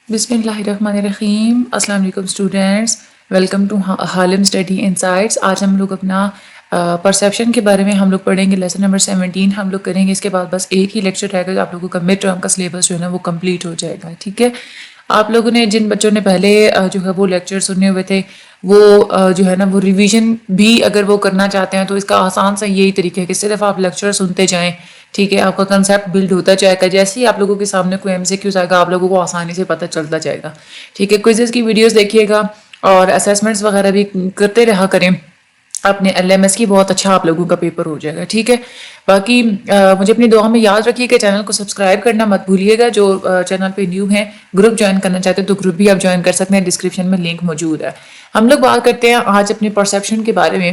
بسم اللہ الرحمن الرحیم. السلام علیکم students, welcome to Halam study insights. آج ہم لوگ اپنا پرسیپشن کے بارے میں ہم لوگ پڑھیں گے. لیسن نمبر 17 ہم لوگ کریں گے. اس کے بعد بس ایک ہی لیکچر رہے گا. آپ لوگوں کا مڈ ٹرم کا سلیبس جو ہے نا وہ کمپلیٹ ہو جائے گا. ٹھیک ہے, آپ لوگوں نے جن بچوں نے پہلے جو ہے وہ لیکچر سننے ہوئے تھے وہ جو ہے نا وہ ریویژن بھی اگر وہ کرنا چاہتے ہیں تو اس کا آسان سا یہی طریقہ ہے کہ صرف آپ لیکچر سنتے جائیں. ٹھیک ہے, آپ کا کنسیپٹ بلڈ ہوتا جائے گا. جیسے ہی آپ لوگوں کے سامنے کوئی MCQs آئے گا آپ لوگوں کو آسانی سے پتہ چلتا جائے گا. ٹھیک ہے, کوئزز کی ویڈیوز دیکھیے گا اور اسیسمنٹس وغیرہ بھی کرتے رہا کریں. اپنے LMS کی بہت اچھا آپ لوگوں کا پیپر ہو جائے گا. ٹھیک ہے, باقی مجھے اپنی دعا میں یاد رکھیے کہ چینل کو سبسکرائب کرنا مت بھولیے گا. جو چینل پہ نیو ہیں, گروپ جوائن کرنا چاہتے ہیں تو گروپ بھی آپ جوائن کر سکتے ہیں. ڈسکرپشن میں لنک موجود ہے. ہم لوگ بات کرتے ہیں آج اپنے پرسیپشن کے بارے میں.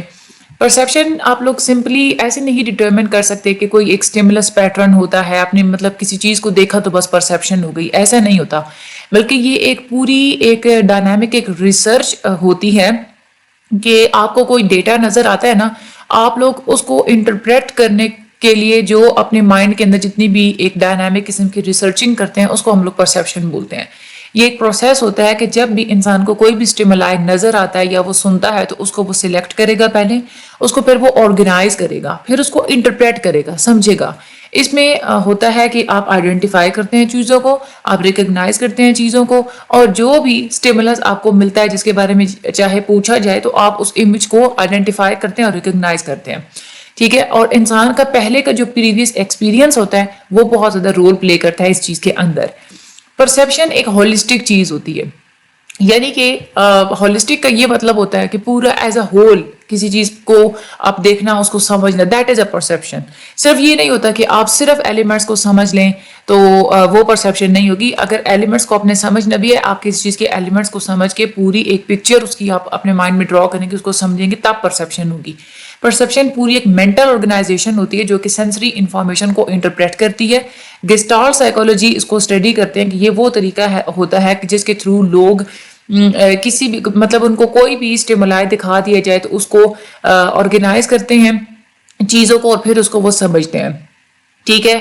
پرسیپشن آپ لوگ سمپلی ایسے نہیں ڈٹرمن کر سکتے کہ کوئی ایک اسٹیمولس پیٹرن ہوتا ہے, آپ نے مطلب کسی چیز کو دیکھا تو بس پرسیپشن ہو گئی. ایسا نہیں ہوتا, بلکہ یہ ایک پوری ایک ڈائنامک ایک ریسرچ ہوتی ہے کہ آپ کو کوئی ڈیٹا نظر آتا ہے نا, آپ لوگ اس کو انٹرپریٹ کرنے کے لیے جو اپنے مائنڈ کے اندر جتنی بھی ایک ڈائنامک قسم کی ریسرچنگ کرتے ہیں اس کو ہم لوگ پرسیپشن بولتے ہیں. یہ ایک پروسیس ہوتا ہے کہ جب بھی انسان کو کوئی بھی اسٹیمولائی نظر آتا ہے یا وہ سنتا ہے تو اس کو وہ سلیکٹ کرے گا پہلے, اس کو پھر وہ آرگنائز کرے گا, پھر اس کو انٹرپریٹ کرے گا, سمجھے گا. اس میں ہوتا ہے کہ آپ آئیڈینٹیفائی کرتے ہیں چیزوں کو, آپ ریکگنائز کرتے ہیں چیزوں کو, اور جو بھی اسٹیمولس آپ کو ملتا ہے جس کے بارے میں چاہے پوچھا جائے تو آپ اس امیج کو آئیڈینٹیفائی کرتے ہیں اور ریکگنائز کرتے ہیں. ٹھیک ہے, اور انسان کا پہلے کا جو پریویس ایکسپیرینس ہوتا ہے وہ بہت زیادہ رول پلے کرتا ہے اس چیز کے اندر. پرسیپشن ایک ہولسٹک چیز ہوتی ہے, یعنی کہ ہولسٹک کا یہ مطلب ہوتا ہے کہ پورا ایز اے ہول کسی چیز کو آپ دیکھنا, اس کو سمجھنا, دیٹ از اے پرسیپشن. صرف یہ نہیں ہوتا کہ آپ صرف ایلیمنٹس کو سمجھ لیں تو وہ پرسیپشن نہیں ہوگی. اگر ایلیمنٹس کو اپنے سمجھنا بھی ہے, آپ کسی چیز کے ایلیمنٹس کو سمجھ کے پوری ایک پکچر اس کی آپ اپنے مائنڈ میں ڈرا کریں گے, اس کو سمجھیں گے, تب پرسیپشن ہوگی. پرسیپشن پوری ایک مینٹل آرگنائزیشن ہوتی ہے جو کہ سینسری انفارمیشن کو انٹرپریٹ کرتی ہے. گسٹالٹ سائیکالوجی اس کو اسٹڈی کرتے ہیں کہ یہ وہ طریقہ ہوتا ہے کہ جس کے تھرو لوگ کسی بھی مطلب ان کو کوئی بھی اسٹیمولائی دکھا دیا جائے تو اس کو آرگنائز کرتے ہیں چیزوں کو اور پھر اس کو وہ سمجھتے ہیں. ٹھیک ہے,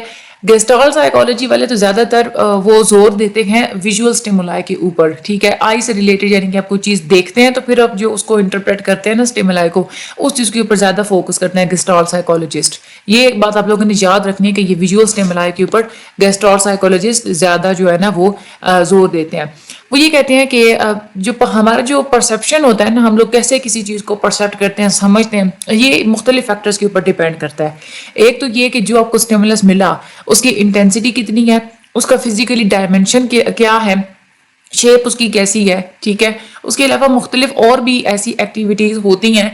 گسٹالٹ سائیکالوجی والے تو زیادہ تر وہ زور دیتے ہیں ویژول اسٹیمولائی کے اوپر. ٹھیک ہے, آئی سے ریلیٹڈ, یعنی کہ آپ کوئی چیز دیکھتے ہیں تو پھر آپ جو اس کو انٹرپریٹ کرتے ہیں نا اسٹیمولائی کو, اس چیز کے اوپر زیادہ فوکس کرتے ہیں گسٹالٹ سائیکالوجسٹ. یہ ایک بات آپ لوگوں نے یاد رکھنی ہے کہ یہ ویژول اسٹیمولائی کے اوپر گسٹالٹ سائیکالوجسٹ زیادہ جو ہے نا وہ زور دیتے ہیں. وہ یہ کہتے ہیں کہ جو ہمارا جو پرسیپشن ہوتا ہے نا, ہم لوگ کیسے کسی چیز کو پرسیپٹ کرتے ہیں, سمجھتے ہیں, یہ مختلف فیکٹرز کے اوپر ڈیپینڈ کرتا ہے. ایک تو یہ کہ جو آپ کو اسٹیمولس ملا اس کی انٹینسٹی کتنی ہے, اس کا فزیکلی ڈائمینشن کیا ہے, شیپ اس کی کیسی ہے. ٹھیک ہے, اس کے علاوہ مختلف اور بھی ایسی ایکٹیویٹیز ہوتی ہیں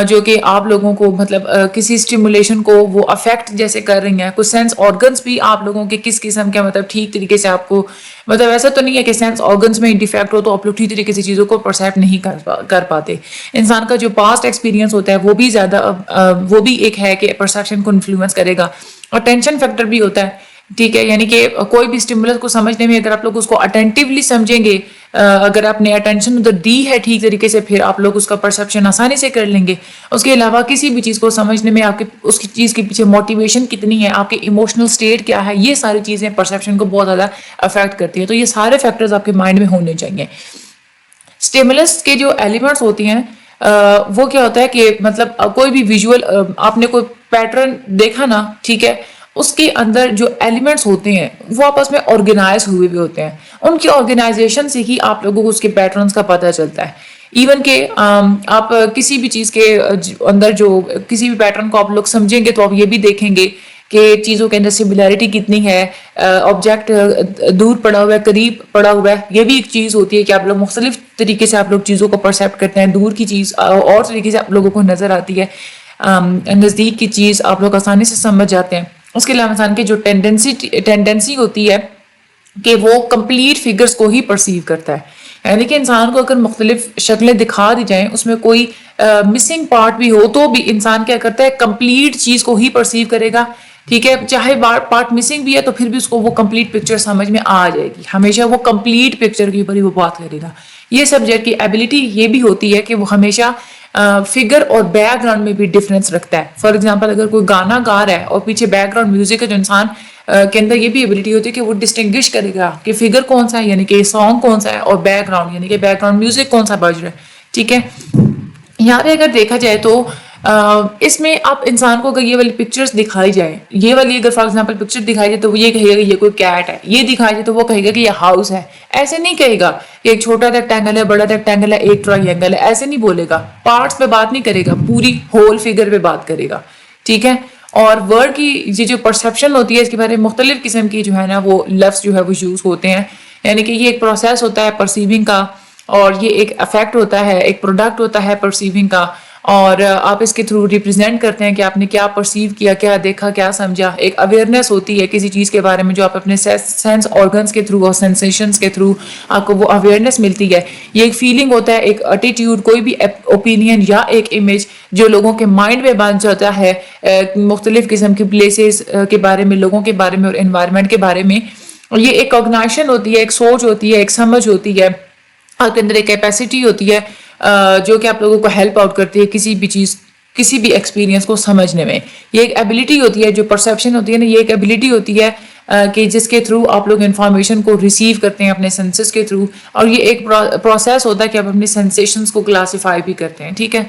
جو کہ آپ لوگوں کو مطلب کسی اسٹیمولیشن کو وہ افیکٹ جیسے کر رہی ہیں. کچھ سینس آرگنس بھی آپ لوگوں کے کس قسم کے مطلب ٹھیک طریقے سے آپ کو مطلب ایسا تو نہیں ہے کہ سینس آرگنس میں ڈیفیکٹ ہو تو آپ لوگ ٹھیک طریقے سے چیزوں کو پرسیپٹ نہیں کر پاتے. انسان کا جو پاسٹ ایکسپیرینس ہوتا ہے وہ بھی زیادہ وہ بھی ایک ہے کہ پرسیپشن کو انفلوئنس کرے گا. اور ٹینشن فیکٹر بھی ہوتا ہے. ٹھیک ہے, یعنی کہ کوئی بھی اسٹیمولس کو سمجھنے میں اگر آپ لوگ اس کو اٹینٹیولی سمجھیں گے, اگر آپ نے اٹینشن ادھر دی ہے ٹھیک طریقے سے, پھر آپ لوگ اس کا پرسیپشن آسانی سے کر لیں گے. اس کے علاوہ کسی بھی چیز کو سمجھنے میں آپ کے اس کی چیز کے پیچھے موٹیویشن کتنی ہے, آپ کے ایموشنل اسٹیٹ کیا ہے, یہ ساری چیزیں پرسیپشن کو بہت زیادہ افیکٹ کرتی ہیں. تو یہ سارے فیکٹرز آپ کے مائنڈ میں ہونے چاہیے. اسٹیمولس کے جو ایلیمنٹس ہوتی ہیں وہ کیا ہوتا ہے کہ مطلب کوئی بھی ویژول آپ نے کوئی پیٹرن دیکھا نا, ٹھیک ہے, اس کے اندر جو ایلیمنٹس ہوتے ہیں وہ آپس میں آرگنائز ہوئے بھی ہوتے ہیں. ان کی آرگنائزیشن سے ہی آپ لوگوں کو اس کے پیٹرنس کا پتہ چلتا ہے. ایون کہ آپ کسی بھی چیز کے اندر جو کسی بھی پیٹرن کو آپ لوگ سمجھیں گے تو آپ یہ بھی دیکھیں گے کہ چیزوں کے اندر سملیرٹی کتنی ہے, آبجیکٹ دور پڑا ہوا ہے, قریب پڑا ہوا ہے. یہ بھی ایک چیز ہوتی ہے کہ آپ لوگ مختلف طریقے سے آپ لوگ چیزوں کو پرسیپٹ کرتے ہیں. دور کی چیز اور طریقے سے آپ لوگوں کو نظر آتی ہے, نزدیک کی چیز آپ لوگ آسانی سے سمجھ جاتے ہیں. اس کے علاوہ انسان کی جو ٹینڈنسی ہوتی ہے کہ وہ کمپلیٹ فگرز کو ہی پرسیو کرتا ہے. یعنی کہ انسان کو اگر مختلف شکلیں دکھا دی جائیں, اس میں کوئی مسنگ پارٹ بھی ہو تو بھی انسان کیا کرتا ہے, کمپلیٹ چیز کو ہی پرسیو کرے گا. ٹھیک ہے, چاہے پارٹ مسنگ بھی ہے تو پھر بھی اس کو وہ کمپلیٹ پکچر سمجھ میں آ جائے گی. ہمیشہ وہ کمپلیٹ پکچر کے اوپر ہی وہ بات کرے گا. یہ سبجیکٹ کی ایبلٹی یہ بھی ہوتی ہے کہ وہ ہمیشہ فگر اور بیک گراؤنڈ میں بھی ڈفرینس رکھتا ہے. فار ایگزامپل اگر کوئی گانا گا رہا ہے اور پیچھے بیک گراؤنڈ میوزک ہے تو انسان کے اندر یہ بھی ایبلٹی ہوتی ہے کہ وہ ڈسٹنگوش کرے گا کہ فگر کون سا ہے یعنی کہ سانگ کون سا ہے اور بیک گراؤنڈ یعنی کہ بیک گراؤنڈ میوزک کون سا بج رہا ہے. ٹھیک ہے, یہاں پہ اگر دیکھا جائے تو اس میں آپ انسان کو اگر یہ والی پکچرز دکھائی جائے, یہ والی اگر فار ایگزامپل پکچر دکھائی جائے تو وہ یہ کہے گا کہ یہ کوئی کیٹ ہے, یہ دکھائی جائے تو وہ کہے گا کہ یہ ہاؤس ہے. ایسے نہیں کہے گا کہ ایک چھوٹا ریکٹینگل ہے, بڑا ریکٹینگل ہے, ایک ٹرائنگل ہے, ایسے نہیں بولے گا. پارٹس پہ بات نہیں کرے گا, پوری ہول فگر پہ بات کرے گا. ٹھیک ہے, اور ورڈ کی یہ جو پرسیپشن ہوتی ہے اس کے بارے میں مختلف قسم کی جو ہے نا وہ لفظ جو ہے وہ یوز ہوتے ہیں. یعنی کہ یہ ایک پروسیس ہوتا ہے پرسیونگ کا, اور یہ ایک افیکٹ ہوتا ہے, ایک پروڈکٹ ہوتا ہے پرسیونگ کا, اور آپ اس کے تھرو ریپرزینٹ کرتے ہیں کہ آپ نے کیا پرسیو کیا, کیا دیکھا, کیا سمجھا. ایک اویئرنیس ہوتی ہے کسی چیز کے بارے میں جو آپ اپنے سینس آرگنس کے تھرو اور سینسیشنس کے تھرو آپ کو وہ اویئرنیس ملتی ہے. یہ ایک فیلنگ ہوتا ہے, ایک ایٹیٹیوڈ, کوئی بھی اوپینین یا ایک امیج جو لوگوں کے مائنڈ میں بن جاتا ہے مختلف قسم کی پلیسز کے بارے میں, لوگوں کے بارے میں اور انوائرمنٹ کے بارے میں. یہ ایک کوگنیشن ہوتی ہے, ایک سوچ ہوتی ہے, ایک سمجھ ہوتی ہے, آپ کے اندر ایک کیپیسٹی ہوتی ہے جو کہ آپ لوگوں کو ہیلپ آؤٹ کرتی ہے کسی بھی چیز, کسی بھی ایکسپیرینس کو سمجھنے میں. یہ ایک ایبلٹی ہوتی ہے, جو پرسیپشن ہوتی ہے نا, یہ ایک ایبلٹی ہوتی ہے کہ جس کے تھرو آپ لوگ انفارمیشن کو ریسیو کرتے ہیں اپنے سینسز کے تھرو, اور یہ ایک پروسیس ہوتا ہے کہ آپ اپنے سینسیشنز کو کلاسیفائی بھی کرتے ہیں. ٹھیک ہے,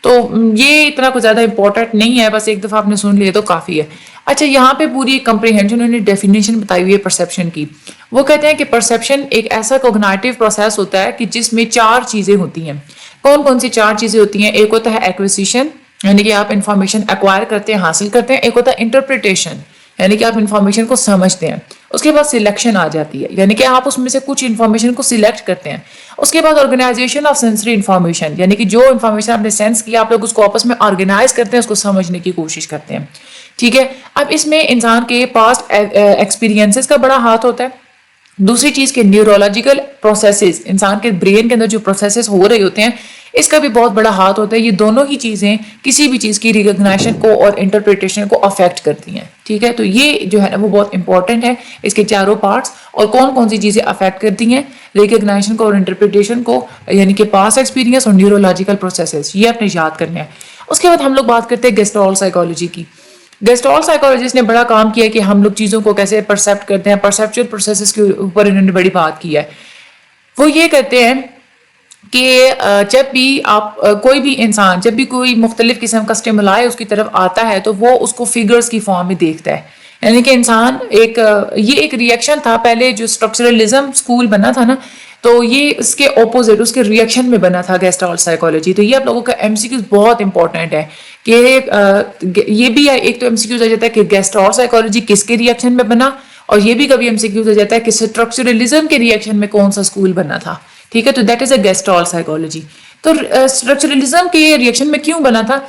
تو یہ اتنا کچھ زیادہ امپورٹنٹ نہیں ہے, بس ایک دفعہ آپ نے سن لیا تو کافی ہے. اچھا, یہاں پہ پوری ایک کمپریہنشن انہوں نے ڈیفینیشن بتائی ہوئی ہے پرسیپشن کی. وہ کہتے ہیں کہ پرسیپشن ایک ایسا کوگنیٹو پروسیس ہوتا ہے کہ جس میں 4 چیزیں ہوتی ہیں. کون کون سی 4 چیزیں ہوتی ہیں؟ ایک ہوتا ہے ایکویزیشن, یعنی کہ آپ انفارمیشن ایکوائر کرتے ہیں, حاصل کرتے ہیں. ایک ہوتا ہے انٹرپریٹیشن, یعنی کہ آپ انفارمیشن کو سمجھتے ہیں. اس کے بعد سلیکشن آ جاتی ہے, یعنی کہ آپ اس میں سے کچھ انفارمیشن کو سلیکٹ کرتے ہیں. اس کے بعد آرگنائزیشن آف سینسری انفارمیشن, یعنی کہ جو انفارمیشن آپ نے سینس کی آپ لوگ اس کو آپس میں آرگنائز کرتے ہیں, اس کو سمجھنے کی کوشش کرتے ہیں. ٹھیک ہے, اب اس میں انسان کے پاسٹ ایکسپیرینسز کا بڑا ہاتھ ہوتا ہے. دوسری چیز کے نیورولوجیکل پروسیسز, انسان کے برین کے اندر جو پروسیسز ہو رہے ہوتے ہیں اس کا بھی بہت بڑا ہاتھ ہوتا ہے. یہ دونوں ہی چیزیں کسی بھی چیز کی ریکگنیشن کو اور انٹرپریٹیشن کو افیکٹ کرتی ہیں. ٹھیک ہے, تو یہ جو ہے نا وہ بہت امپورٹنٹ ہے, اس کے چاروں پارٹس, اور کون کون سی چیزیں افیکٹ کرتی ہیں ریکگنیشن کو اور انٹرپریٹیشن کو, یعنی کہ پاسٹ ایکسپیرینس اور نیورولوجیکل پروسیسز, یہ آپ نے یاد کرنا ہے. اس کے بعد ہم لوگ بات کرتے ہیں گیسٹرول سائیکالوجی کی. گیسٹرول سائیکالوجسٹ نے بڑا کام کیا ہے کہ ہم لوگ چیزوں کو کیسے پرسیپٹ کرتے ہیں, پرسیپچل پروسیسز کے اوپر انہوں نے بڑی بات کی ہے. وہ یہ کہتے ہیں کہ جب بھی آپ کوئی بھی انسان, جب بھی کوئی مختلف قسم کا اسٹیمولائی اس کی طرف آتا ہے تو وہ اس کو فگرز کی فارم میں دیکھتا ہے. یعنی کہ انسان یہ ایک ریئیکشن تھا. پہلے جو اسٹرکچرلزم اسکول بنا تھا نا, تو یہ اس کے اپوزٹ, اس کے ریئیکشن میں بنا تھا گیسٹرول سائیکالوجی. تو یہ آپ لوگوں کا ایم سی کیوز بہت امپورٹنٹ ہے کہ یہ بھی ایک تو ایم سی کیوز آ جاتا ہے کہ گیسٹرول سائیکالوجی کس کے ریئیکشن میں بنا, اور یہ بھی کبھی ایم سی کیوز آ جاتا ہے کہ اسٹرکچرلزم کے ریئیکشن میں کون سا اسکول بنا تھا. ٹھیک ہے, تو دیٹ از اے گیسٹرول سائیکالوجی. تو اسٹرکچرلزم کے ریئیکشن میں کیوں بنا تھا؟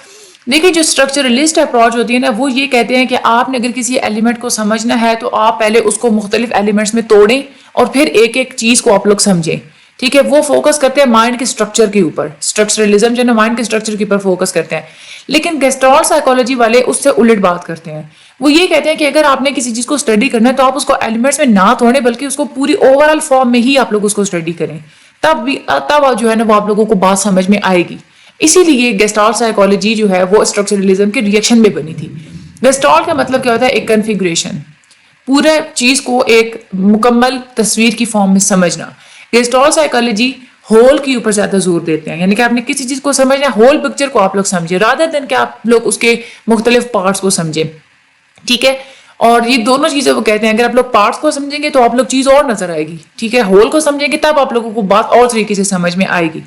دیکھیں, جو اسٹرکچرلسٹ اپروچ ہوتی ہے نا وہ یہ کہتے ہیں کہ آپ نے اگر کسی ایلیمنٹ کو سمجھنا ہے تو آپ پہلے اس کو مختلف ایلیمنٹس میں توڑیں اور پھر ایک ایک چیز کو آپ لوگ سمجھیں. ٹھیک ہے, وہ فوکس کرتے ہیں مائنڈ کے اسٹرکچر کے اوپر. اسٹرکچرلزم جو ہے نا مائنڈ کے اسٹرکچر کے اوپر فوکس کرتے ہیں. لیکن گیسٹرول سائیکالوجی والے اس سے الٹ بات کرتے ہیں. وہ یہ کہتے ہیں کہ اگر آپ نے کسی چیز کو اسٹڈی کرنا ہے تو آپ اس کو ایلیمنٹس میں نہ توڑیں بلکہ اس کو پوری اوور آل فارم میں ہی آپ لوگ اس کو اسٹڈی کریں, تب جو ہے نا وہ آپ لوگوں کو بات سمجھ میں آئے گی. اسی لیے گیسٹرول سائیکالوجی جو ہے وہ اسٹرکچرلزم کے ریئیکشن میں بنی تھی. گیسٹرول کا مطلب کیا ہوتا ہے؟ ایک کنفیگریشن, پورے چیز کو ایک مکمل تصویر کی فارم میں سمجھنا. گیسٹرول سائیکالوجی ہول کے اوپر زیادہ زور دیتے ہیں, یعنی کہ آپ نے کسی چیز کو سمجھنا ہے ہول پکچر کو آپ لوگ سمجھیں رادر دین کہ آپ لوگ اس کے مختلف پارٹس کو سمجھیں. ٹھیک ہے, اور یہ دونوں چیزیں وہ کہتے ہیں اگر آپ لوگ پارٹس کو سمجھیں گے تو آپ لوگ چیز اور نظر آئے گی. ٹھیک ہے, ہول کو سمجھیں گے تب آپ لوگوں کو بات اور طریقے سے سمجھ میں آئے گی.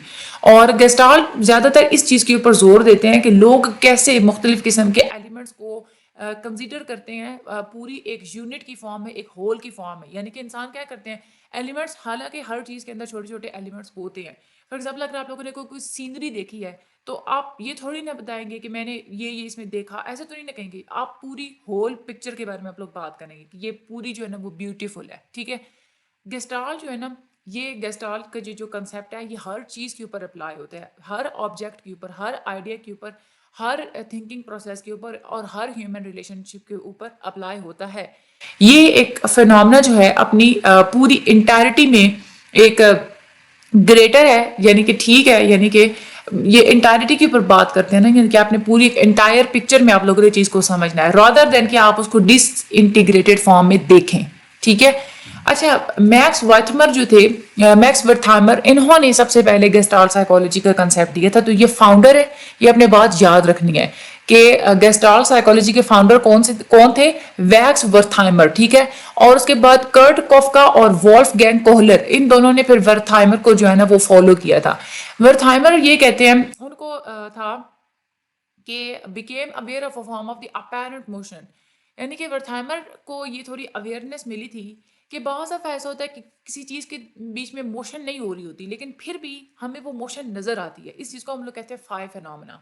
اور گیسٹرول زیادہ تر اس چیز کے اوپر زور دیتے ہیں کہ لوگ کیسے مختلف قسم کے ایلیمنٹس کو کنسیڈر کرتے ہیں پوری ایک یونٹ کی فارم میں, ایک ہول کی فارم میں. یعنی کہ انسان کیا کرتے ہیں, ایلیمنٹس, حالانکہ ہر چیز کے اندر چھوٹے چھوٹے ایلیمنٹس ہوتے ہیں. فار ایگزامپل اگر آپ لوگوں نے کوئی سینری دیکھی ہے تو آپ یہ تھوڑی نہ بتائیں گے کہ میں نے یہ اس میں دیکھا, ایسے تو نہیں نہ کہیں گے. آپ پوری ہول پکچر کے بارے میں آپ لوگ بات کریں گے کہ یہ پوری جو ہے نا وہ بیوٹیفل ہے. ٹھیک ہے, گیسٹرول جو ہے نا, یہ گیسٹرول کا جو کنسیپٹ ہے یہ ہر چیز کے اوپر اپلائی ہوتا ہے, ہر آبجیکٹ کے اوپر, ہر آئیڈیا کے اوپر, ہر تھنکنگ پروسیس کے اوپر, اور ہر ہیومن ریلیشن شپ کے اوپر اپلائی ہوتا ہے. یہ ایک فینومنا جو ہے اپنی پوری انٹائرٹی میں ایک گریٹر ہے, یعنی کہ ٹھیک ہے, یعنی کہ یہ انٹائرٹی کے اوپر بات کرتے ہیں نا, یعنی کہ آپ نے پوری ایک انٹائر پکچر میں آپ لوگوں نے چیز کو سمجھنا ہے, رادر دین کہ آپ اس کو ڈس انٹیگریٹڈ فارم میں دیکھیں. ٹھیک ہے. اچھا, میکس وائٹمر جو تھے, میکس ورتھائمر, انہوں نے سب سے پہلے گیسٹالٹ سائیکالوجی کا کنسیپٹ دیا تھا. تو یہ فاؤنڈر ہے, یہ اپنے بات یاد رکھنی ہے کہ گیسٹالٹ سائیکالوجی کے فاؤنڈر کون تھے, ویکس ورتھائمر. ٹھیک ہے. اور اس کے بعد کرٹ کوفکا اور وولف گینگ کوہلر, ان دونوں نے پھر ورتھائمر کو جو ہے نا وہ فالو کیا تھا. ورتھائمر یہ کہتے ہیں, ان کو تھا کہ became aware of a form of the apparent motion, یعنی کہ ورتھائمر کو یہ تھوڑی اویئرنیس ملی تھی کہ بعض دفعہ ایسا ہوتا ہے کہ کسی چیز کے بیچ میں موشن نہیں ہو رہی ہوتی لیکن پھر بھی ہمیں وہ موشن نظر آتی ہے. اس چیز کو ہم لوگ کہتے ہیں فائر فینومینا.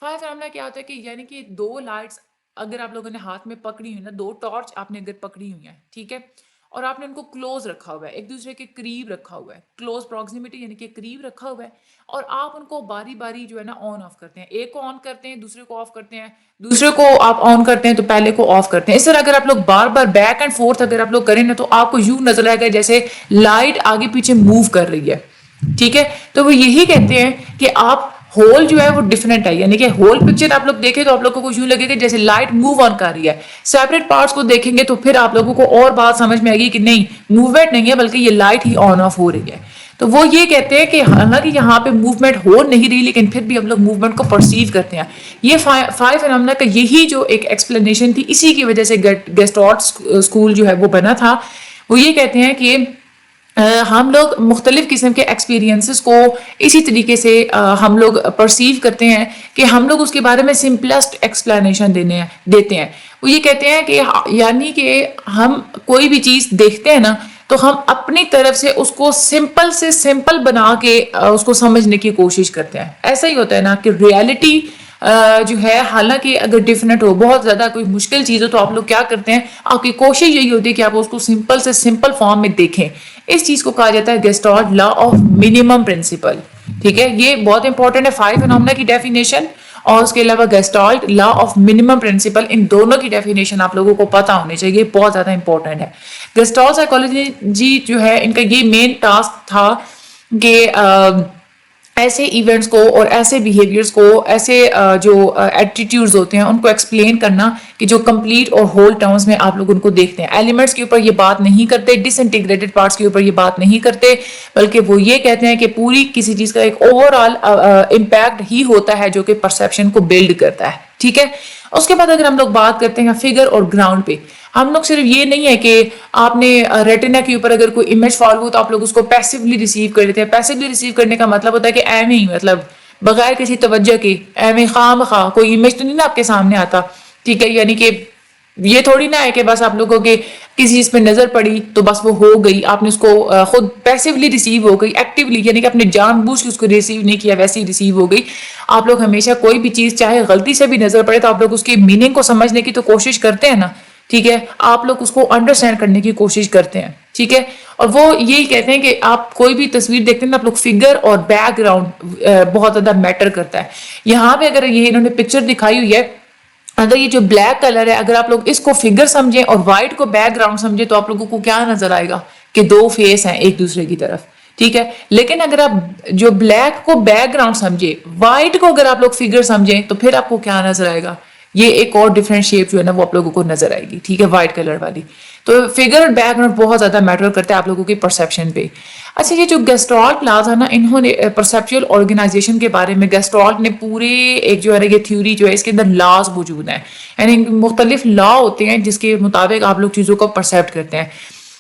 فائر فینومینا کیا ہوتا ہے کہ یعنی کہ دو لائٹس اگر آپ لوگوں نے ہاتھ میں پکڑی ہوئی نا, دو ٹارچ آپ نے اگر پکڑی ہوئی ہیں, ٹھیک ہے, اور آپ نے ان کو کلوز رکھا ہوا ہے, ایک دوسرے کے قریب رکھا ہوا ہے, کلوز پروکسیمیٹی یعنی کہ قریب رکھا ہوا ہے, اور آپ ان کو باری باری جو ہے نا آن آف کرتے ہیں. ایک کو آن کرتے ہیں, دوسرے کو آف کرتے ہیں, دوسرے کو آپ آن کرتے ہیں تو پہلے کو آف کرتے ہیں. اس طرح اگر آپ لوگ بار بار بیک اینڈ فورتھ اگر آپ لوگ کریں نا تو آپ کو یوں نظر آئے گا جیسے لائٹ آگے پیچھے موو کر رہی ہے. ٹھیک ہے. تو وہ یہی کہتے ہیں کہ آپ ہول جو ہے وہ ڈفرینٹ ہے, یعنی کہ ہول پکچر آپ لوگ دیکھیں تو آپ لوگوں کو یوں لگے گا جیسے لائٹ موو آن کر رہی ہے. سیپریٹ پارٹس کو دیکھیں گے تو پھر آپ لوگوں کو اور بات سمجھ میں آئے گی کہ نہیں, موومنٹ نہیں ہے بلکہ یہ لائٹ ہی آن آف ہو رہی ہے. تو وہ یہ کہتے ہیں کہ حالانکہ یہاں پہ موومنٹ ہو نہیں رہی لیکن پھر بھی ہم لوگ موومنٹ کو پرسیو کرتے ہیں. یہ فائر فینومینا کا یہی جو ایک ایکسپلینیشن تھی, اسی کی وجہ سے گیسٹالٹ اسکول جو ہے وہ بنا تھا. وہ یہ کہتے ہیں کہ ہم لوگ مختلف قسم کے ایکسپیرینسز کو اسی طریقے سے ہم لوگ پرسیو کرتے ہیں کہ ہم لوگ اس کے بارے میں سمپلسٹ ایکسپلینیشن دیتے ہیں. وہ یہ کہتے ہیں کہ یعنی کہ ہم کوئی بھی چیز دیکھتے ہیں نا تو ہم اپنی طرف سے اس کو سمپل سے سمپل بنا کے اس کو سمجھنے کی کوشش کرتے ہیں. ایسا ہی ہوتا ہے نا کہ ریالٹی جو ہے حالانکہ اگر ڈفرینٹ ہو, بہت زیادہ کوئی مشکل چیز ہو, تو آپ لوگ کیا کرتے ہیں, آپ کی کوشش یہی ہوتی ہے کہ آپ اس کو سمپل سے سمپل فارم میں دیکھیں. اس چیز کو کہا جاتا ہے gestalt law of minimum principle. ٹھیک ہے. یہ بہت امپورٹنٹ ہے فائر فینومینا کی ڈیفینیشن, اور اس کے علاوہ gestalt law of minimum principle, ان دونوں کی ڈیفینیشن آپ لوگوں کو پتہ ہونی چاہیے, بہت زیادہ امپورٹنٹ ہے. گیسٹالٹ سائیکالوجی جو ہے ان کا یہ مین ٹاسک تھا کہ ایسے ایونٹس کو اور ایسے بیہیویئرس کو, ایسے جو ایٹیٹیوڈز ہوتے ہیں ان کو ایکسپلین کرنا کہ جو کمپلیٹ اور ہول ٹرمز میں آپ لوگ ان کو دیکھتے ہیں. ایلیمنٹس کے اوپر یہ بات نہیں کرتے, ڈس انٹیگریٹڈ پارٹس کے اوپر یہ بات نہیں کرتے, بلکہ وہ یہ کہتے ہیں کہ پوری کسی چیز کا ایک اوور آل امپیکٹ ہی ہوتا ہے جو کہ پرسیپشن کو بلڈ کرتا ہے. ٹھیک ہے. اس کے بعد اگر ہم لوگ بات کرتے ہیں فگر اور گراؤنڈ پہ, ہم لوگ صرف یہ نہیں ہے کہ آپ نے ریٹنا کے اوپر اگر کوئی امیج فالو ہو تو آپ لوگ اس کو پیسیولی ریسیو کر لیتے ہیں. پیسیولی ریسیو کرنے کا مطلب ہوتا ہے کہ ایویں ہی, مطلب بغیر کسی توجہ کے, ایویں خواہ مخواہ کوئی امیج تو نہیں نا آپ کے سامنے آتا. ٹھیک ہے. یعنی کہ یہ تھوڑی نہ ہے کہ بس آپ لوگوں کے کسی چیز پہ نظر پڑی تو بس وہ ہو گئی, آپ نے اس کو خود پیسیولی ریسیو ہو گئی, ایکٹیولی یعنی کہ آپ نے جان بوجھ کے اس کو ریسیو نہیں کیا, ویسے ہی ریسیو ہو گئی. آپ لوگ ہمیشہ کوئی بھی چیز چاہے غلطی سے بھی نظر پڑے تو آپ لوگ اس کی میننگ کو سمجھنے کی تو کوشش کرتے ہیں نا. ٹھیک ہے. آپ لوگ اس کو انڈرسٹینڈ کرنے کی کوشش کرتے ہیں. ٹھیک ہے. اور وہ یہی کہتے ہیں کہ آپ کوئی بھی تصویر دیکھتے ہیں نا, آپ لوگ فگر اور بیک گراؤنڈ بہت زیادہ میٹر کرتا ہے. یہاں پہ اگر یہ انہوں نے پکچر دکھائی ہوئی ہے, اگر یہ جو بلیک کلر ہے اگر آپ لوگ اس کو فگر سمجھیں اور وائٹ کو بیک گراؤنڈ سمجھیں تو آپ لوگوں کو کیا نظر آئے گا کہ دو فیس ہیں ایک دوسرے کی طرف. ٹھیک ہے. لیکن اگر آپ جو بلیک کو بیک گراؤنڈ سمجھے, وائٹ کو اگر آپ لوگ فگر سمجھیں تو پھر آپ کو کیا نظر آئے گا, یہ ایک اور ڈفرینٹ شیپ جو ہے نا وہ آپ لوگوں کو نظر آئے گی. ٹھیک ہے. وائٹ کلر والی. تو فگر اور بیک گراؤنڈ بہت زیادہ میٹر کرتا ہے آپ لوگوں کی پرسیپشن پہ. اچھا, یہ جو گیسٹالٹ لاز ہے نا, انہوں نے پرسیپچوئل آرگنائزیشن کے بارے میں گیسٹالٹ نے پورے ایک جو ہے یہ تھیوری جو ہے اس کے اندر لاز موجود ہیں, یعنی مختلف لا ہوتے ہیں جس کے مطابق آپ لوگ چیزوں کو پرسیپٹ کرتے ہیں.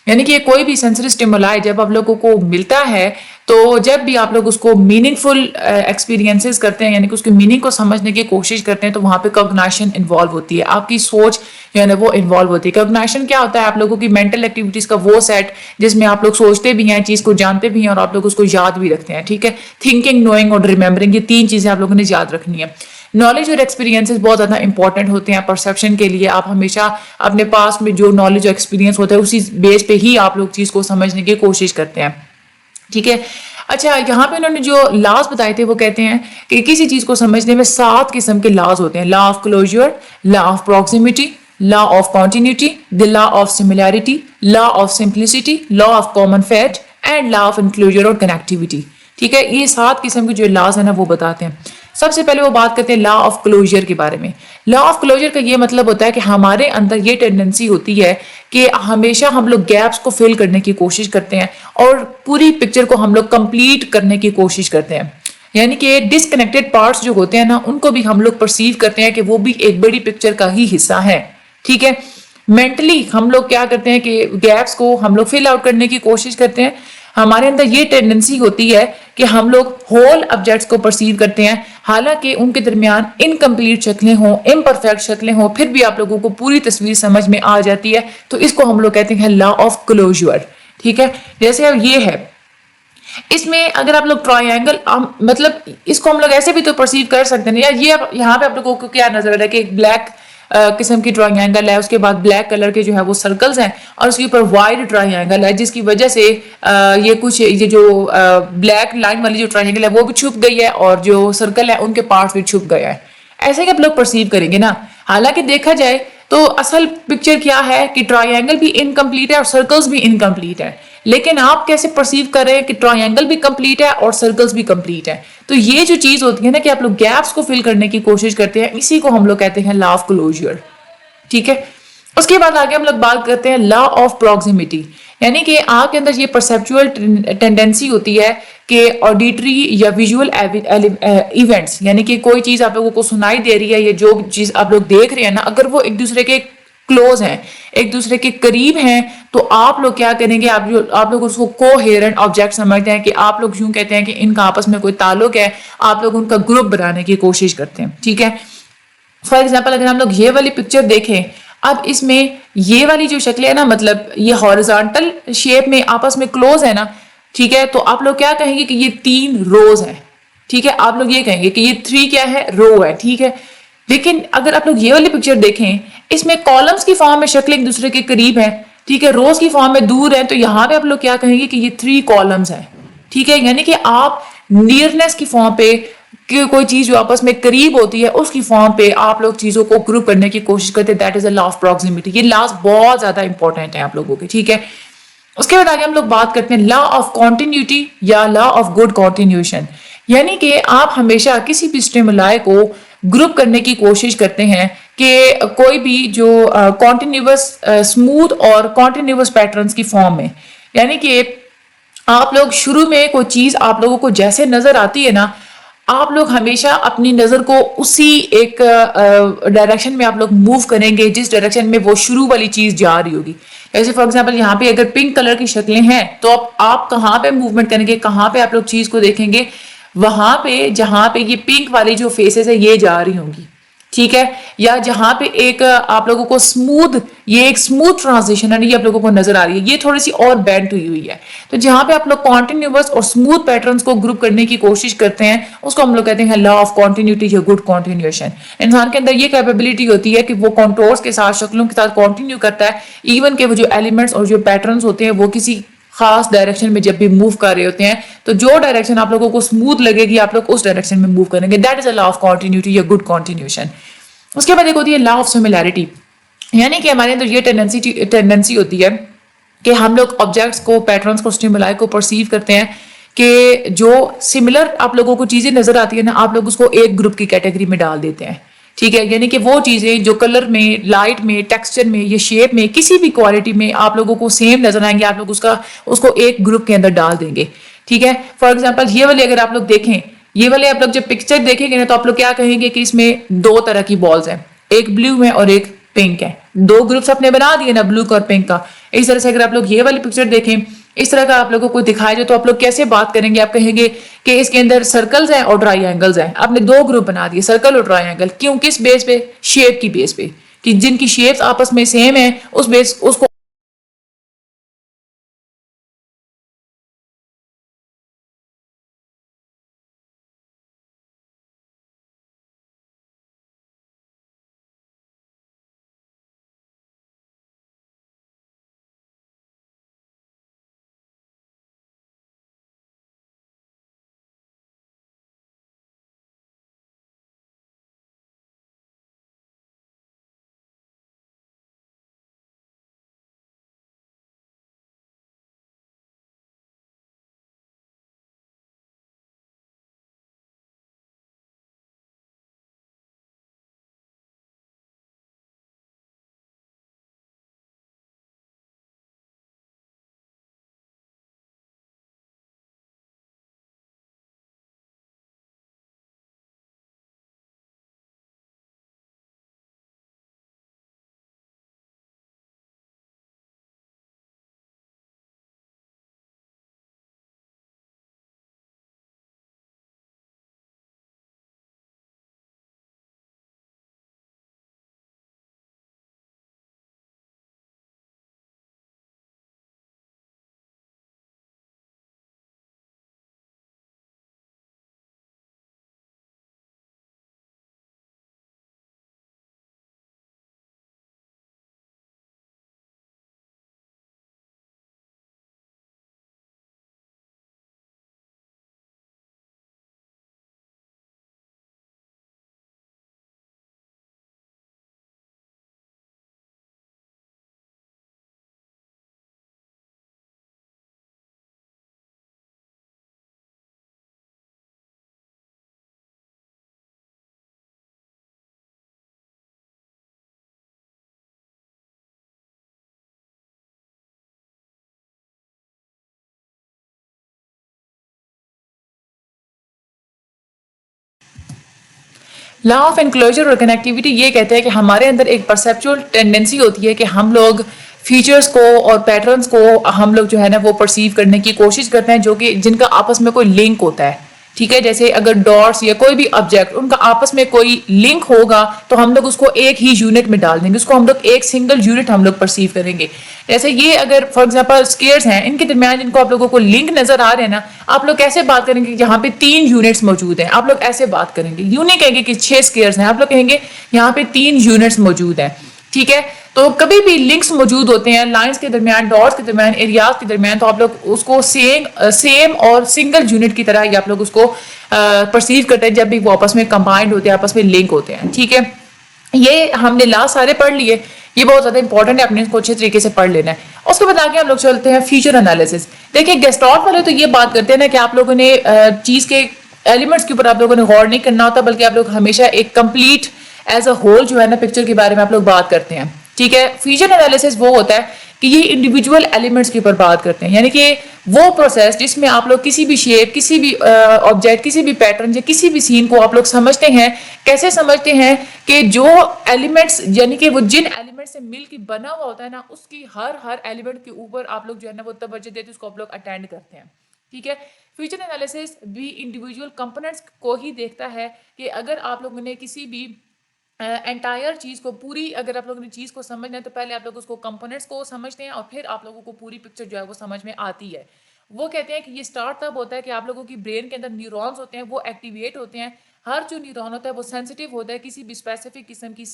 یعنی کہ کوئی بھی سینسری اسٹیمولائی جب آپ لوگوں کو ملتا ہے تو جب بھی آپ لوگ اس کو میننگ فل ایکسپیرینسز کرتے ہیں, یعنی کہ اس کی میننگ کو سمجھنے کی کوشش کرتے ہیں, تو وہاں پہ کوگنیشن انوالو ہوتی ہے, آپ کی سوچ جو ہے نا وہ انوالو ہوتی ہے. کوگنیشن کیا ہوتا ہے, آپ لوگوں کی مینٹل ایکٹیویٹیز کا وہ سیٹ جس میں آپ لوگ سوچتے بھی ہیں, چیز کو جانتے بھی ہیں اور آپ لوگ اس کو یاد بھی رکھتے ہیں. ٹھیک ہے. تھنکنگ, نوئنگ اور ریممبرنگ, یہ تین چیزیں آپ لوگوں نے یاد رکھنی ہے. نالج اور ایکسپیرینسز بہت زیادہ امپورٹنٹ ہوتے ہیں پرسیپشن کے لیے. آپ ہمیشہ اپنے پاس میں جو نالج اور ایکسپیرینس ہوتا ہے اسی بیس پہ ہی آپ لوگ چیز کو سمجھنے کی کوشش کرتے ہیں. ٹھیک ہے. اچھا, یہاں پہ انہوں نے جو لاز بتائے تھے وہ کہتے ہیں کہ کسی چیز کو سمجھنے میں 7 قسم کے لاز ہوتے ہیں. Law of closure, law of proximity, law of continuity, the law of similarity, law of simplicity, law of common fate and law of enclosure اور کنیکٹیوٹی. ٹھیک ہے. یہ 7 قسم کے جو لاز ہیں نا وہ بتاتے ہیں. سب سے پہلے وہ بات کرتے ہیں لا آف کلوجر کے بارے میں. لا آف کلوجر کا یہ مطلب ہوتا ہے کہ ہمارے اندر یہ ٹینڈنسی ہوتی ہے کہ ہمیشہ ہم لوگ گیپس کو فل کرنے کی کوشش کرتے ہیں اور پوری پکچر کو ہم لوگ کمپلیٹ کرنے کی کوشش کرتے ہیں. یعنی کہ ڈسکنیکٹڈ پارٹس جو ہوتے ہیں نا ان کو بھی ہم لوگ پرسیو کرتے ہیں کہ وہ بھی ایک بڑی پکچر کا ہی حصہ ہے. ٹھیک ہے. مینٹلی ہم لوگ کیا کرتے ہیں کہ گیپس کو ہم لوگ فل آؤٹ کرنے کی کوشش کرتے ہیں. ہمارے اندر یہ ٹینڈنسی ہوتی ہے کہ ہم لوگ ہول آبجیکٹس کو پرسیو کرتے ہیں حالانکہ ان کے درمیان انکمپلیٹ شکلیں ہوں, امپرفیکٹ شکلیں ہوں, پھر بھی آپ لوگوں کو پوری تصویر سمجھ میں آ جاتی ہے. تو اس کو ہم لوگ کہتے ہیں لا آف کلوجر. ٹھیک ہے. جیسے اب یہ ہے, اس میں اگر آپ لوگ ٹرائنگل مطلب اس کو ہم لوگ ایسے بھی تو پرسیو کر سکتے ہیں. یا یہ یہاں پہ آپ لوگوں کو کیا نظر آ رہا ہے کہ ایک بلیک قسم کی ٹرائنگل ہے, اس کے بعد بلیک کلر کے جو ہے وہ سرکلز ہیں اور اس کے اوپر وائٹ ٹرائنگل ہے جس کی وجہ سے یہ کچھ یہ جو بلیک لائن والی جو ٹرائنگل ہے وہ بھی چھپ گئی ہے اور جو سرکل ہے ان کے پارٹس بھی چھپ گئے ہیں. ایسے کہ آپ لوگ پرسیو کریں گے نا. حالانکہ دیکھا جائے تو اصل پکچر کیا ہے کہ ٹرائنگل بھی انکمپلیٹ ہے اور سرکلز بھی انکمپلیٹ ہے. لیکن آپ کیسے پرسیو کر رہے ہیں کہ ٹرائنگل بھی کمپلیٹ ہے اور سرکلز بھی کمپلیٹ ہے. تو یہ جو چیز ہوتی ہے نا کہ آپ لوگ گیپس کو فل کرنے کی کوشش کرتے ہیں, اسی کو ہم لوگ کہتے ہیں لا آف کلوجر. ٹھیک ہے. اس کے بعد آگے ہم لوگ بات کرتے ہیں لا آف پروکسیمیٹی. یعنی کہ آپ کے اندر یہ پرسیپچول ٹینڈنسی ہوتی ہے کہ آڈیٹری یا ویژول ایونٹس, یعنی کہ کوئی چیز آپ لوگوں کو سنائی دے رہی ہے یا جو چیز آپ لوگ دیکھ رہے ہیں نا, اگر وہ ایک دوسرے کے کلوز ہیں, ایک دوسرے کے قریب ہیں, تو آپ لوگ کیا کریں گے, آپ لوگ اس کو کوہیرنٹ آبجیکٹ سمجھتے ہیں کہ آپ لوگ یوں کہتے ہیں کہ ان کا آپس میں کوئی تعلق ہے, آپ لوگ ان کا گروپ بنانے کی کوشش کرتے ہیں. ٹھیک ہے. فار ایگزامپل اگر ہم لوگ یہ والی پکچر دیکھیں, اب اس میں یہ والی جو شکلیں ہیں نا, مطلب یہ ہاریزونٹل شیپ میں آپس میں کلوز ہے نا. ٹھیک ہے. تو آپ لوگ کیا کہیں گے کہ یہ 3 روز ہیں. ٹھیک ہے. آپ لوگ یہ کہیں گے کہ یہ 3 کیا ہے, رو ہے. ٹھیک ہے. لیکن اگر آپ لوگ یہ والی پکچر دیکھیں, اس میں کالمز کی فارم میں شکل ایک دوسرے کے قریب ہیں, ٹھیک ہے, روز کی فارم میں دور ہیں, تو یہاں پہ آپ لوگ کیا کہیں گے کہ یہ 3 کالمز ہیں. ٹھیک ہے. یعنی کہ آپ نیئرنیس کی فارم پہ کہ کوئی چیز جو آپس میں قریب ہوتی ہے اس کی فارم پہ آپ لوگ چیزوں کو گروپ کرنے کی کوشش کرتے ہیں. That is a law of proximity. یہ لاز بہت زیادہ امپورٹنٹ ہیں آپ لوگوں کے. ٹھیک ہے. اس کے بعد آگے ہم لوگ بات کرتے ہیں لا آف کنٹینیوٹی یا لا آف گڈ کنٹینیوشن. یعنی کہ آپ ہمیشہ کسی بھی اسٹیمولائی کو گروپ کرنے کی کوشش کرتے ہیں کہ کوئی بھی جو کنٹینیوس اسموتھ اور کنٹینیوس پیٹرنز کی فارم میں. یعنی کہ آپ لوگ شروع میں کوئی چیز آپ لوگوں کو جیسے نظر آتی ہے نا, آپ لوگ ہمیشہ اپنی نظر کو اسی ایک ڈائریکشن میں آپ لوگ موو کریں گے جس ڈائریکشن میں وہ شروع والی چیز جا رہی ہوگی. جیسے فار ایگزامپل یہاں پہ اگر پنک کلر کی شکلیں ہیں تو اب آپ کہاں پہ موومنٹ کریں گے, کہاں پہ آپ لوگ چیز کو دیکھیں گے, وہاں پہ جہاں پہ یہ پنک والی جو فیسز ہے یہ جا رہی ہوں گی. ٹھیک ہے. یا جہاں پہ ایک آپ لوگوں کو یہ ایک اسموتھ ٹرانزیشن ہے یہ آپ لوگوں کو نظر آ رہی ہے, یہ تھوڑی سی اور بینڈ ہوئی ہے. تو جہاں پہ آپ لوگ کنٹینیوس اور اسموتھ پیٹرنس کو گروپ کرنے کی کوشش کرتے ہیں اس کو ہم لوگ کہتے ہیں لا آف کنٹینیوٹی یا گڈ کنٹینیوشن. انسان کے اندر یہ کیپیبلٹی ہوتی ہے کہ وہ کنٹورز کے ساتھ, شکلوں کے ساتھ کنٹینیو کرتا ہے, ایون کہ وہ جو ایلیمنٹس اور جو پیٹرنس ہوتے ہیں وہ کسی خاص ڈائریکشن میں جب بھی موو کر رہے ہوتے ہیں تو جو ڈائریکشن آپ لوگوں کو اسموتھ لگے گی آپ لوگ اس ڈائریکشن میں موو کریں گے. That is a law of continuity یا گڈ کنٹینیوشن. اس کے بعد ایک ہوتی ہے لا آف سملیرٹی. یعنی کہ ہمارے اندر یہ ٹینڈنسی ہوتی ہے کہ ہم لوگ آبجیکٹس کو, پیٹرنس کو, اسٹیمولائی کو پرسیو کرتے ہیں کہ جو سملر آپ لوگوں کو چیزیں نظر آتی ہیں نا آپ لوگ اس کو ایک گروپ کی کیٹیگری میں ڈال دیتے ہیں. ٹھیک ہے. یعنی کہ وہ چیزیں جو کلر میں, لائٹ میں, ٹیکسچر میں یا شیپ میں, کسی بھی کوالٹی میں آپ لوگوں کو سیم نظر آئیں گے, آپ لوگ اس کو ایک گروپ کے اندر ڈال دیں گے. ٹھیک ہے. فار ایگزامپل یہ والے اگر آپ لوگ دیکھیں, یہ والے آپ لوگ جب پکچر دیکھیں گے نا تو آپ لوگ کیا کہیں گے کہ اس میں 2 طرح کی بالز ہیں, ایک بلیو ہے اور ایک پنک ہے. 2 گروپس آپ نے بنا دیے نا, بلو اور پنک کا. اس طرح سے اگر آپ لوگ یہ والی پکچر دیکھیں, اس طرح کا آپ لوگوں کو دکھایا جائے تو آپ لوگ کیسے بات کریں گے, آپ کہیں گے کہ اس کے اندر سرکلز ہیں اور ٹرائی اینگلز ہیں. آپ نے 2 گروپ بنا دیے, سرکل اور ٹرائی اینگل. کیوں, کس بیس پہ, شیپ کی بیس پہ, کہ جن کی شیپس آپس میں سیم ہیں اس کو لا آف انکلوجر اور کنیکٹیوٹی یہ کہتے ہیں کہ ہمارے اندر ایک پرسیپچول ٹینڈنسی ہوتی ہے کہ ہم لوگ فیچرز کو اور پیٹرنز کو ہم لوگ جو ہے نا وہ پرسیو کرنے کی کوشش کرتے ہیں جو کہ جن کا آپس میں کوئی لنک ہوتا ہے. ٹھیک ہے, جیسے اگر ڈاٹس یا کوئی بھی آبجیکٹ ان کا آپس میں کوئی لنک ہوگا تو ہم لوگ اس کو ایک ہی یونٹ میں ڈال دیں گے, اس کو ہم لوگ ایک سنگل یونٹ ہم لوگ پرسیو کریں گے. جیسے یہ اگر فار ایگزامپل اسکیئرز ہیں, ان کے درمیان جن کو آپ لوگوں کو لنک نظر آ رہے ہیں نا, آپ لوگ کیسے بات کریں گے یہاں پہ 3 یونٹس موجود ہیں, آپ لوگ ایسے بات کریں گے. یوں نہیں کہیں گے کہ 6 اسکیئرز ہیں, آپ لوگ کہیں گے یہاں پہ 3 یونٹس موجود ہیں. ٹھیک ہے, تو کبھی بھی لنکس موجود ہوتے ہیں لائنس کے درمیان, ڈاٹس کے درمیان, ایریاز کے درمیان, تو آپ لوگ اس کو سیم اور سنگل یونٹ کی طرح ہی آپ لوگ اس کو پرسیو کرتے ہیں جب بھی وہ آپس میں کمبائنڈ ہوتے ہیں, آپس میں لنک ہوتے ہیں. ٹھیک ہے, یہ ہم نے لا سارے پڑھ لیے, یہ بہت زیادہ امپورٹنٹ ہے, اپنے اس کو اچھے طریقے سے پڑھ لینا ہے. اس کے بعد آگے ہم لوگ چلتے ہیں فیچر انالیسس. دیکھیں گیسٹارٹ والے تو یہ بات کرتے ہیں نا کہ آپ لوگوں نے چیز کے ایلیمنٹس کے اوپر آپ لوگوں نے غور نہیں کرنا ہوتا, بلکہ آپ لوگ ہمیشہ ایک کمپلیٹ ایز اے ہول جو ہے نا پکچر کے بارے میں آپ لوگ بات کرتے ہیں. ٹھیک ہے, فیچر انالیسس وہ ہوتا ہے کہ یہ انڈیویجول ایلیمنٹس کے اوپر بات کرتے ہیں, یعنی کہ وہ پروسیس جس میں آپ لوگ کسی بھی شیپ, کسی بھی آبجیکٹ, کسی بھی پیٹرن یا کسی بھی سین کو آپ لوگ سمجھتے ہیں. کیسے سمجھتے ہیں کہ جو ایلیمنٹس یعنی کہ وہ جن ایلیمنٹ سے مل کے بنا ہوا ہوتا ہے نا, اس کی ہر ایلیمنٹ کے اوپر آپ لوگ جو ہے نا وہ توجہ دیتے ہیں, اس کو آپ لوگ اٹینڈ کرتے ہیں. ٹھیک ہے, فیچر انالیسس بھی انڈیویجول کمپوننٹس کو ہی دیکھتا ہے کہ اگر آپ لوگوں نے کسی بھی انٹائر چیز کو پوری, اگر آپ لوگوں نے چیز کو سمجھنا ہے تو پہلے آپ لوگ اس کو کمپوننٹس کو سمجھتے ہیں اور پھر آپ لوگوں کو پوری پکچر جو ہے وہ سمجھ میں آتی ہے. وہ کہتے ہیں کہ یہ سٹارٹ تب ہوتا ہے کہ آپ لوگوں کی برین کے اندر نیورونز ہوتے ہیں, وہ ایکٹیویٹ ہوتے ہیں. ہر جو نیورون ہوتا ہے وہ سینسٹیو ہوتا ہے کسی بھی اسپیسیفک قسم کی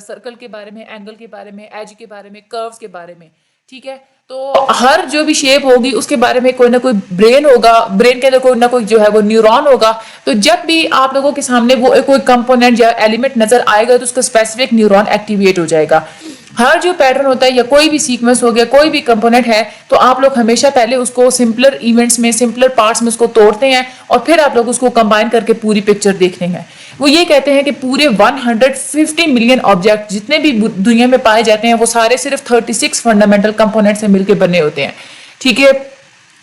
سرکل کے بارے میں, اینگل کے بارے میں, ایج کے بارے میں, کروز کے بارے میں. ٹھیک ہے, تو ہر جو بھی شیپ ہوگی اس کے بارے میں کوئی نہ کوئی برین ہوگا, برین کے اندر کوئی نہ کوئی جو ہے وہ نیورون ہوگا. تو جب بھی آپ لوگوں کے سامنے وہ کوئی کمپوننٹ یا ایلیمنٹ نظر آئے گا تو اس کا اسپیسیفک نیورون ایکٹیویٹ ہو جائے گا. ہر جو پیٹرن ہوتا ہے یا کوئی بھی سیکوینس ہو گیا, کوئی بھی کمپوننٹ ہے, تو آپ لوگ ہمیشہ پہلے اس کو سمپلر ایونٹس میں, سمپلر پارٹس میں اس کو توڑتے ہیں اور پھر آپ لوگ اس کو کمبائن کر کے پوری پکچر دیکھتے ہیں. وہ یہ کہتے ہیں کہ پورے 150 ملین آبجیکٹ جتنے بھی دنیا میں پائے جاتے ہیں وہ سارے صرف 36 فنڈامنٹل کمپوننٹ سے مل کے بنے ہوتے ہیں. ٹھیک ہے,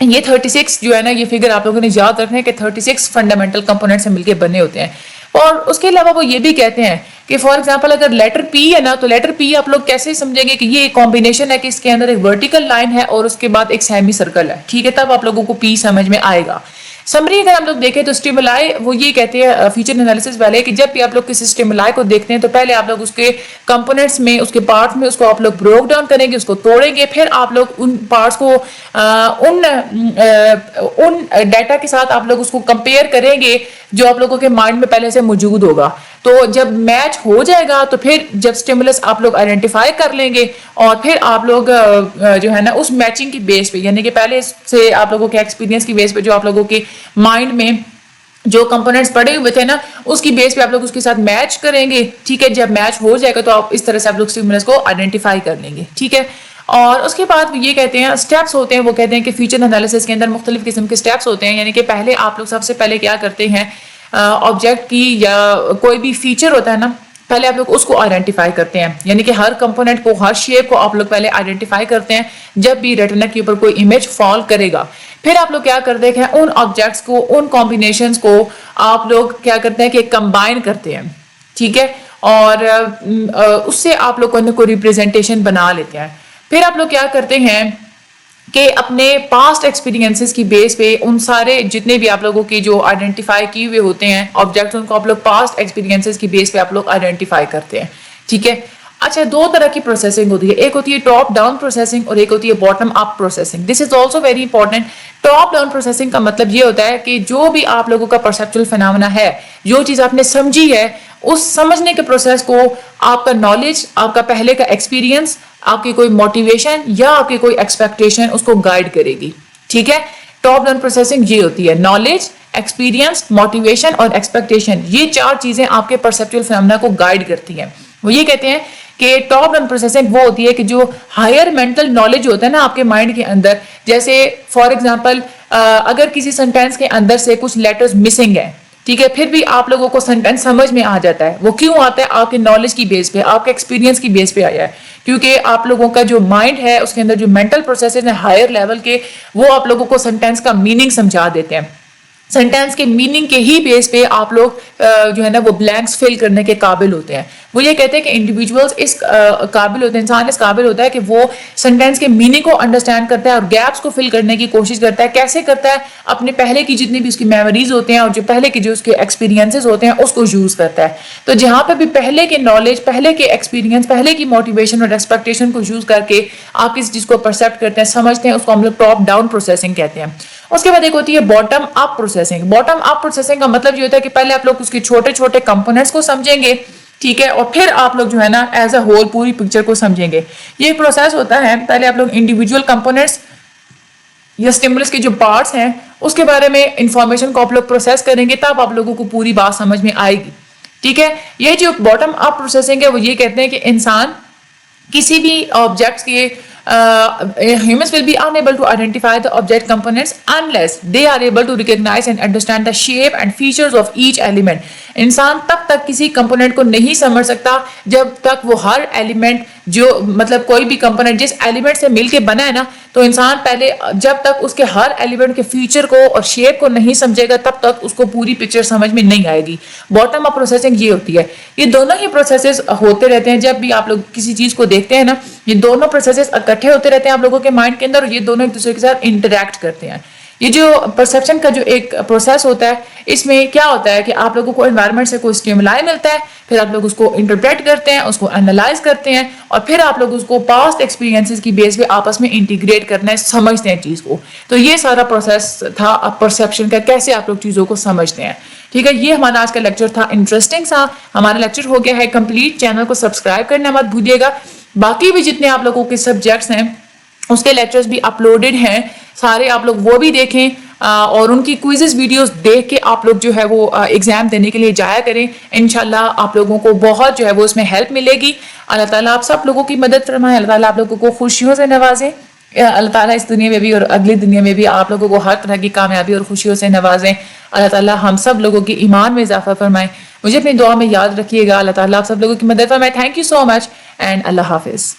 یہ 36 جو ہے نا, یہ فگر آپ لوگوں نے یاد رکھنا ہے کہ 36 فنڈامنٹل کمپوننٹ سے مل کے بنے ہوتے ہیں. اور اس کے علاوہ وہ یہ بھی کہتے ہیں کہ فار ایگزامپل اگر لیٹر پی ہے نا, تو لیٹر پی آپ لوگ کیسے سمجھیں گے کہ یہ ایک کمبینیشن ہے کہ اس کے اندر ایک ورٹیکل لائن ہے اور اس کے بعد ایک سیمی سرکل ہے. ٹھیک ہے, تب آپ لوگوں کو پی سمجھ میں آئے گا. سمری اگر ہم لوگ دیکھیں تو اسٹیمولائی, وہ یہ کہتے ہیں فیچر انالیسس والے کہ جب بھی آپ لوگ کسی اسٹیمولائی کو دیکھتے ہیں تو پہلے آپ لوگ اس کے کمپوننٹس میں, اس کے پارٹس میں اس کو آپ لوگ بروک ڈاؤن کریں گے, اس کو توڑیں گے, پھر آپ لوگ ان پارٹس کو ان ڈیٹا کے ساتھ آپ لوگ اس کو کمپیئر کریں گے جو آپ لوگوں کے مائنڈ میں پہلے سے موجود ہوگا. تو جب میچ ہو جائے گا تو پھر جب اسٹیمولس آپ لوگ آئیڈینٹیفائی کر لیں گے اور پھر آپ لوگ جو ہے نا اس میچنگ کی بیس پہ, یعنی کہ پہلے سے آپ لوگوں کے ایکسپیرینس کی بیس پہ جو آپ لوگوں کے مائنڈ میں جو کمپوننٹس پڑے ہوئے تھے نا, اس کی بیس پہ آپ لوگ اس کے ساتھ میچ کریں گے. ٹھیک ہے, جب میچ ہو جائے گا تو آپ اس طرح سے آپ لوگ اسٹیمولس کو آئیڈینٹیفائی کر لیں گے. ٹھیک ہے, اور اس کے بعد یہ کہتے ہیں اسٹیپس ہوتے ہیں, وہ کہتے ہیں کہ فیچر انالیسس کے اندر مختلف قسم کے اسٹیپس ہوتے ہیں. یعنی کہ پہلے آپ لوگ سب سے پہلے کیا کرتے ہیں, آبجیکٹ کی یا کوئی بھی فیچر ہوتا ہے نا, پہلے آپ لوگ اس کو آئیڈینٹیفائی کرتے ہیں. یعنی کہ ہر کمپوننٹ کو, ہر شیپ کو آپ لوگ پہلے آئیڈینٹیفائی کرتے ہیں جب بھی ریٹنا کے اوپر کوئی امیج فال کرے گا. پھر آپ لوگ کیا کرتے ہیں, ان آبجیکٹس کو, ان کمبینیشنز کو آپ لوگ کیا کرتے ہیں کہ کمبائن کرتے ہیں. ٹھیک ہے, اور اس سے آپ لوگ کوئی ریپرزینٹیشن بنا لیتے ہیں. پھر آپ لوگ کیا کرتے ہیں کہ اپنے پاسٹ ایکسپیرینسز کی بیس پہ ان سارے جتنے بھی آپ لوگوں کی جو آئیڈینٹیفائی کیے ہوئے ہوتے ہیں آبجیکٹس, ان کو آپ لوگ پاسٹ ایکسپیرینسز کی بیس پہ آپ لوگ آئیڈینٹیفائی کرتے ہیں. ٹھیک ہے, اچھا, 2 طرح کی پروسیسنگ ہوتی ہے, ایک ہوتی ہے ٹاپ ڈاؤن پروسیسنگ اور ایک ہوتی ہے bottom up processing. This is also very important. Top down processing کا مطلب یہ ہوتا ہے کہ جو بھی آپ لوگوں کا پرسیپچل فینامنا ہے, جو چیز آپ نے سمجھی ہے, اس سمجھنے کے پروسیس کو آپ کا نالج, آپ کا پہلے کا ایکسپیرینس, آپ کی کوئی موٹیویشن یا آپ کی کوئی ایکسپیکٹیشن اس کو گائیڈ کرے گی. ٹھیک ہے, ٹاپ ڈاؤن پروسیسنگ یہ ہوتی ہے. نالج, ایکسپیرینس, موٹیویشن اور ایکسپیکٹیشن, یہ 4 چیزیں آپ کے پرسیپچل فینامنا کو گائیڈ کرتی ہیں. وہ یہ کہتے ہیں کہ ٹاپ ڈاؤن پروسیسنگ وہ ہوتی ہے کہ جو ہائر مینٹل نالج ہوتا ہے نا آپ کے مائنڈ کے اندر, جیسے فار ایگزامپل اگر کسی سینٹینس کے اندر سے کچھ لیٹرز مسنگ ہیں, ٹھیک ہے, پھر بھی آپ لوگوں کو سینٹینس سمجھ میں آ جاتا ہے. وہ کیوں آتا ہے؟ آپ کے نالج کی بیس پہ, آپ کے ایکسپیرینس کی بیس پہ آیا ہے, کیونکہ آپ لوگوں کا جو مائنڈ ہے اس کے اندر جو مینٹل پروسیسز ہیں ہائر لیول کے, وہ آپ لوگوں کو سینٹینس کا میننگ سمجھا دیتے ہیں. سینٹینس کے میننگ کے ہی بیس پہ آپ لوگ جو ہے نا وہ بلینکس فل کرنے کے قابل ہوتے ہیں. وہ یہ کہتے ہیں کہ انڈیویجولس اس قابل ہوتے ہیں, انسان اس قابل ہوتا ہے کہ وہ سینٹینس کے میننگ کو انڈرسٹینڈ کرتا ہے اور گیپس کو فل کرنے کی کوشش کرتا ہے. کیسے کرتا ہے؟ اپنے پہلے کی جتنی بھی اس کی میموریز ہوتے ہیں اور جو پہلے کے جو اس کے ایکسپیرینسز ہوتے ہیں اس کو یوز کرتا ہے. تو جہاں پہ بھی پہلے کے نالج, پہلے کے ایکسپیرینس, پہلے کی موٹیویشن اور ایکسپیکٹیشن کو یوز کر کے آپ کسی چیز کو پرسیپٹ کرتے ہیں, سمجھتے ہیں, اس کو ہم لوگ ٹاپ ڈاؤن پروسیسنگ کہتے ہیں. اس کے بعد ایک ہوتی ہے bottom up processing. Bottom up processing کا مطلب یہ ہوتا ہے کہ پہلے آپ لوگ اس کے چھوٹے چھوٹے کمپوننٹس کو سمجھیں گے, ٹھیک ہے, اور پھر آپ لوگ جو ہے نا ایز اے ہول پوری پکچر کو سمجھیں گے. یہ پروسیس ہوتا ہے, پہلے آپ لوگ انڈیویجول کمپوننٹس یا اسٹیمولس کے جو پارٹس ہیں اس کے بارے میں انفارمیشن کو آپ لوگ پروسیس کریں گے, تب آپ لوگوں کو پوری بات سمجھ میں آئے گی, ٹھیک ہے. یہ جو باٹم اپ پروسیسنگ ہے وہ یہ کہتے ہیں کہ انسان کسی بھی آبجیکٹس کے humans will be unable to identify the object components unless they are able to recognize and understand the shape and features of each element. انسان تب تک کسی کمپوننٹ کو نہیں سمجھ سکتا جب تک وہ ہر ایلیمنٹ جو مطلب کوئی بھی کمپوننٹ جس ایلیمنٹ سے مل کے بنا ہے نا, تو انسان پہلے جب تک اس کے ہر ایلیمنٹ کے فیچر کو اور شیپ کو نہیں سمجھے گا تب تک اس کو پوری پکچر سمجھ میں نہیں آئے گی. باٹم اپ پروسیسنگ یہ ہوتی ہے. یہ دونوں ہی پروسیسز ہوتے رہتے ہیں جب بھی آپ لوگ کسی چیز کو دیکھتے ہیں نا, یہ دونوں پروسیسز اکٹھے ہوتے رہتے ہیں آپ لوگوں کے مائنڈ کے اندر, اور یہ دونوں ایک دوسرے کے ساتھ انٹریکٹ کرتے ہیں. یہ جو پرسیپشن کا جو ایک پروسیس ہوتا ہے اس میں کیا ہوتا ہے کہ آپ لوگوں کو انوائرمنٹ سے کوئی اسٹیمولائی ملتا ہے, پھر آپ لوگ اس کو انٹرپریٹ کرتے ہیں, اس کو انالائز کرتے ہیں, اور پھر آپ لوگ اس کو پاسٹ ایکسپیرینسز کی بیس پہ آپس میں انٹیگریٹ کرنا ہے, سمجھتے ہیں چیز کو. تو یہ سارا پروسیس تھا پرسیپشن کا, کیسے آپ لوگ چیزوں کو سمجھتے ہیں, ٹھیک ہے. یہ ہمارا آج کا لیکچر تھا, انٹرسٹنگ سا. ہمارا لیکچر ہو گیا ہے کمپلیٹ. چینل کو سبسکرائب کرنا مت بھولیے گا. باقی بھی جتنے آپ لوگوں کے سبجیکٹس ہیں اس کے لیکچرز بھی اپلوڈڈ ہیں سارے, آپ لوگ وہ بھی دیکھیں, اور ان کی کوئزز ویڈیوز دیکھ کے آپ لوگ جو ہے وہ ایگزام دینے کے لیے جایا کریں. انشاءاللہ آپ لوگوں کو بہت جو ہے وہ اس میں ہیلپ ملے گی. اللہ تعالیٰ آپ سب لوگوں کی مدد فرمائے, اللہ تعالیٰ آپ لوگوں کو خوشیوں سے نوازیں, اللہ تعالیٰ اس دنیا میں بھی اور اگلی دنیا میں بھی آپ لوگوں کو ہر طرح کی کامیابی اور خوشیوں سے نوازیں. اللہ تعالیٰ ہم سب لوگوں کی ایمان میں اضافہ فرمائے. مجھے اپنی دعا میں یاد رکھیے گا. اللہ تعالیٰ آپ سب لوگوں کی مدد فرمائے. Thank you so much and Allah حافظ.